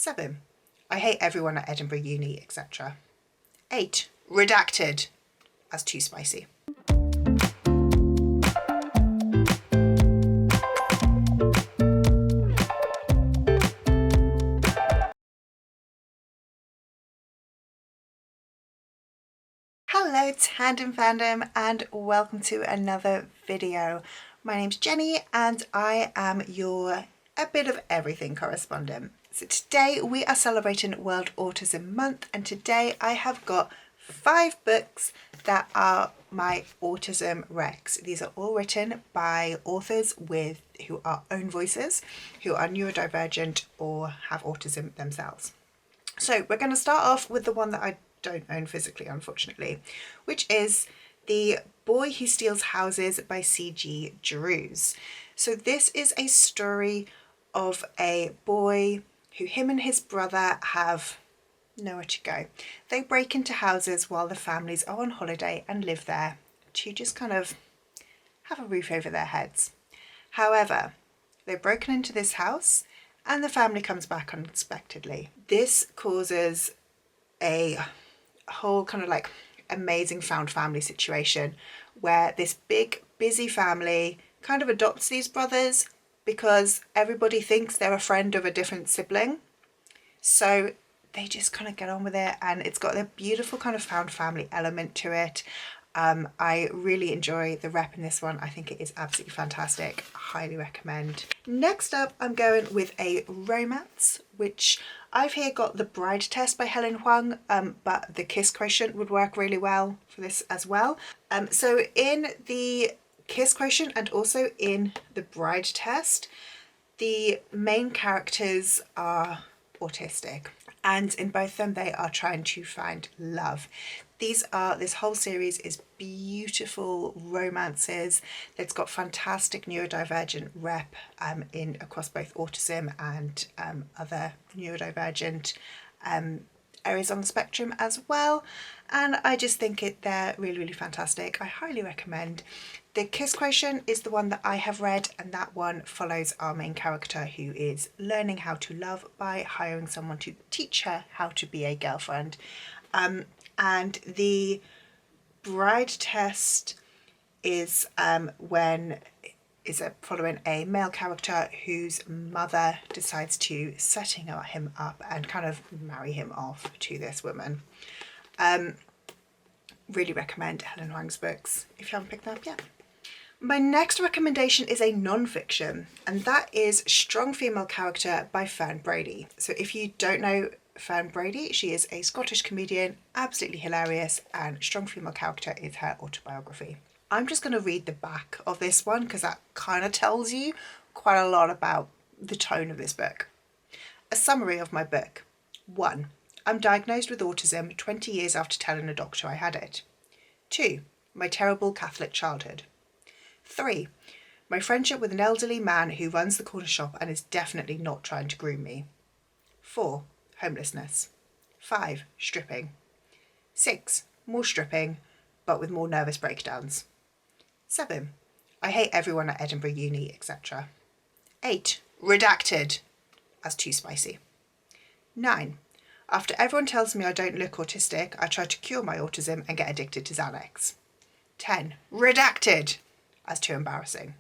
7. I hate everyone at Edinburgh Uni, etc. 8. Redacted as too spicy. Hello Tandem fandom and welcome to another video. My name's Jenny and I am your a bit of everything correspondent. So today we are celebrating World Autism Month and today I have got 5 books that are my autism recs. These are all written by authors who are own voices, who are neurodivergent or have autism themselves. So we're going to start off with the one that I don't own physically, unfortunately, which is The Boy Who Steals Houses by C.G. Drews. So this is a story of a boy who him and his brother have nowhere to go. They break into houses while the families are on holiday and live there to just kind of have a roof over their heads. However, they've broken into this house and the family comes back unexpectedly. This causes a whole kind of like amazing found family situation where this big busy family kind of adopts these brothers because everybody thinks they're a friend of a different sibling, so they just kind of get on with it, and it's got a beautiful kind of found family element to it. I really enjoy the rep in this one. I think it is absolutely fantastic. Highly recommend. Next up, I'm going with a romance, which I've here got The Bride Test by Helen Huang, but The Kiss Quotient would work really well for this as well. So in The Kiss Quotient and also in The Bride Test, the main characters are autistic, and in both of them they are trying to find love. This whole series is beautiful romances. It's got fantastic neurodivergent rep in across both autism and other neurodivergent areas on the spectrum as well, and I just think they're really fantastic. I highly recommend. The Kiss Quotient is the one that I have read, and that one follows our main character who is learning how to love by hiring someone to teach her how to be a girlfriend. And the Bride Test is following a male character whose mother decides to set him up and kind of marry him off to this woman. Really recommend Helen Huang's books if you haven't picked them up yet. My next recommendation is a non-fiction, and that is Strong Female Character by Fern Brady. So if you don't know Fern Brady, she is a Scottish comedian, absolutely hilarious, and Strong Female Character is her autobiography. I'm just going to read the back of this one because that kind of tells you quite a lot about the tone of this book. A summary of my book. 1. I'm diagnosed with autism 20 years after telling a doctor I had it. 2. My terrible Catholic childhood. 3. My friendship with an elderly man who runs the corner shop and is definitely not trying to groom me. 4. Homelessness. 5. Stripping. 6. More stripping, but with more nervous breakdowns. 7. I hate everyone at Edinburgh Uni, etc. 8. Redacted as too spicy. 9. After everyone tells me I don't look autistic, I try to cure my autism and get addicted to Xanax. 10. Redacted as too embarrassing.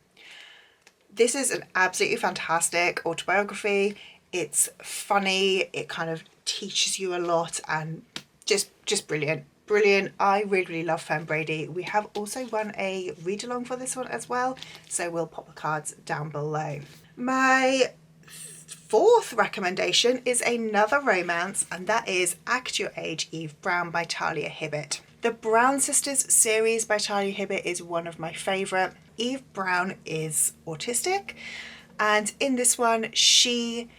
This is an absolutely fantastic autobiography. It's funny, it kind of teaches you a lot, and just brilliant. I really love Fern Brady. We have also run a read along for this one as well, so we'll pop the cards down below. My 4th recommendation is another romance, and that is Act Your Age, Eve Brown by Talia Hibbert. The Brown Sisters series by Talia Hibbert is one of my favourite. Eve Brown is autistic, and in this one she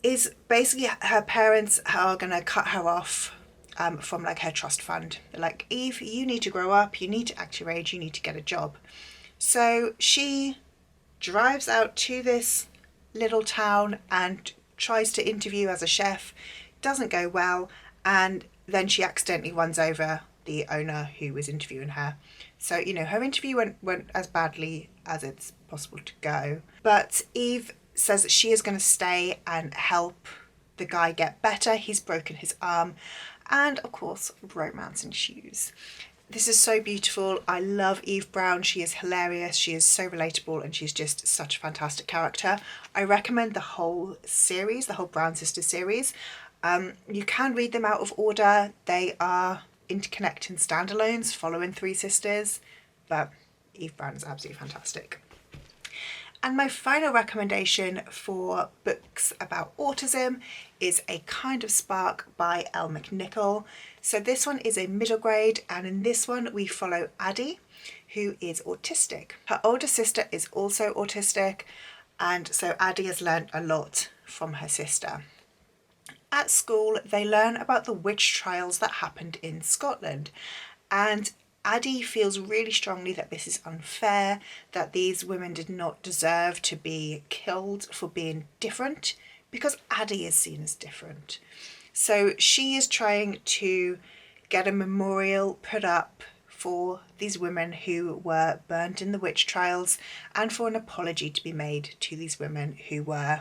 is basically, her parents are going to cut her off from like her trust fund. They're like, Eve, you need to grow up, you need to act your age, you need to get a job. So she drives out to this little town and tries to interview as a chef. Doesn't go well, and then she accidentally runs over the owner who was interviewing her. So, you know, her interview went as badly as it's possible to go. But Eve says that she is going to stay and help the guy get better. He's broken his arm, and of course romance ensues. This is so beautiful. I love Eve Brown. She is hilarious. She is so relatable, and she's just such a fantastic character. I recommend the whole series, the whole Brown Sisters series. You can read them out of order. They are interconnecting standalones following three sisters, but Eve Brown is absolutely fantastic. And my final recommendation for books about autism is A Kind of Spark by Elle McNichol. So this one is a middle grade, and in this one we follow Addie, who is autistic. Her older sister is also autistic, and so Addie has learned a lot from her sister. At school, they learn about the witch trials that happened in Scotland, and Addie feels really strongly that this is unfair, that these women did not deserve to be killed for being different, because Addie is seen as different. So she is trying to get a memorial put up for these women who were burnt in the witch trials, and for an apology to be made to these women who were,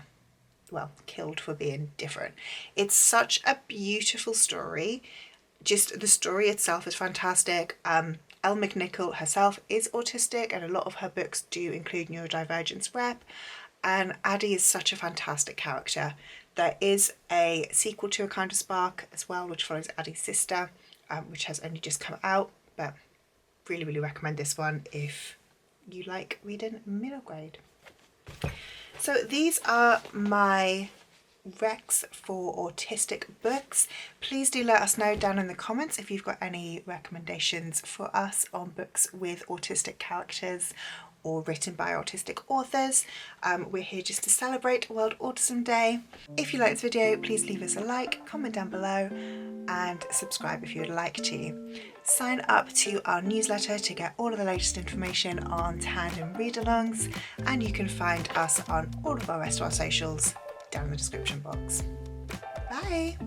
well, killed for being different. It's such a beautiful story. Just the story itself is fantastic. Elle McNichol herself is autistic, and a lot of her books do include neurodivergence rep, and Addie is such a fantastic character. There is a sequel to A Kind of Spark as well, which follows Addie's sister, which has only just come out, but really, really recommend this one if you like reading middle grade. So these are my recs for autistic books. Please do let us know down in the comments if you've got any recommendations for us on books with autistic characters or written by autistic authors. We're here just to celebrate World Autism Day. If you like this video, please leave us a like, comment down below, and subscribe if you would like to. Sign up to our newsletter to get all of the latest information on Tandem read-alongs, and you can find us on all of our rest of our socials down in the description box. Bye!